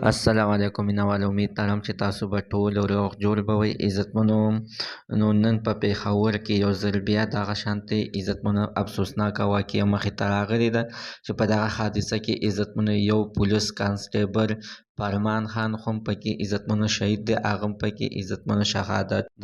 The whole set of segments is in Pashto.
السلام علیکم مینوال امید لرم چې تاسو به ټول روغ جوړ به وئ عزتمنو. نو نن په پېښور کې یو ځل بیا دغه شانتې عزتمنو افسوسناکه واقعه مخې ته راغلې ده چې په دغه حادثه کې عزتمنو یو پولیس کانسټیبل فرمان خان خو هم پکې عزتمنو شهید دی، هغه هم پکې عزتمنو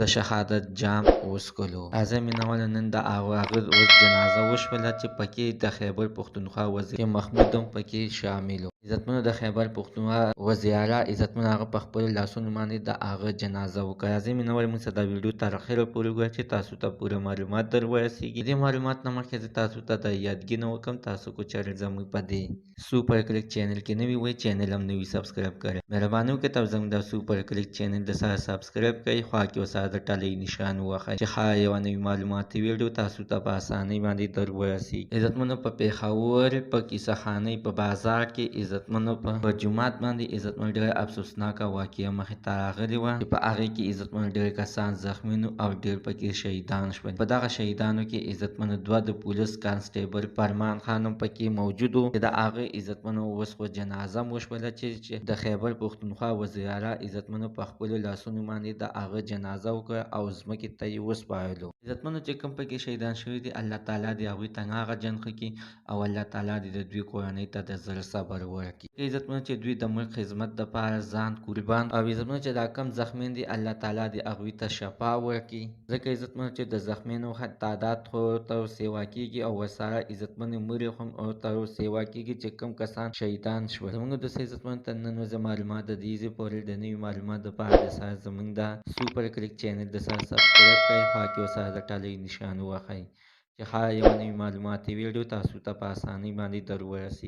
د شهادت جام وڅښلو. راځئ مینواله نن د هغه اوس جنازه وشوله چې پکې د خیبر پښتونخوا وزیر محمود هم پکې شامل و. عزتمنو د خیبر پښتونخوا وزیره عزتمنو هغه په خپلو لاسونو باندې د هغه جنازه وکړه. راځئ مینوال موږ دا ویډیو تر اخره پورې وګورئ چې تاسو ته پوره معلومات در ورسیږي. دې معلومات نه مخکې زه تاسو ته د یادګینه وکړم، تاسو کو چېرې زموږ په دې سوپر کلیک چینل کې نوي وئ چینل هم نوي سبسکرایب کړئ. مهرباني وکړئ تاسو زموږ د سوپر کلیک چینل د سره سبسکرایب کړئ، خوا کې ورسره د ټلۍ نښان ووهئ چې هر یوه نوي معلوماتي ویډیو تاسو ته په اسانۍ باندې در ورسیږي. عزتمنو په پېښور په کیسه خانۍ په بازار کې عزتمنو په جومات باندې عزتمنو ډېره افسوسناکه واقعه مخې ته راغلې وه چې په هغې کې عزتمنو ډېر کسان زخمي او ډېر پکې شهیدان شول. په دغه شهیدانو کې عزتمنو دوه د پولیس کانسټیبل فرمان خان هم پکې موجود و چې د هغه عزتمنو اوس خو جنازه هم وشوله چې د خیبر پښتونخوا وزیر اعلی عزتمنو په خپلو لاسونو باندې د هغه جنازه وکړه او ځمکې ته یې وسپارلو. عزتمنو چې کوم پکې شهیدان شوي دي الله تعالی دې هغوی ته هغه جنت کړي او الله تعالی دې د دوی کورنۍ ته د زړه صبر ورکړي. عزتمنو چې دوی د ملک خدمت دپاره ځان قربان او عزتمنو چې دا کم زخمیان دي الله تعالی دې هغوی ته شفا ورکړي، ځکه عزتمنو چې د زخمیانو تعداد خو تر سیوا کېږي او ورسره عزتمنې مړي هم تر سیوا کېږي چې کوم کسان شهیدان شول. زموږ دوستو عزتمنو ته نن ورځې معلومات د دې پورې د نوي معلومات دپاره د سره زموږ د سوپر کلیک چینل د سره سبسکرایب کړئ، خوا کې ورسره د ټلۍ نښان ووهئ چې هر یوه نوي معلوماتي ویډیو تاسو ته په اسانۍ باندې در ورسیږي.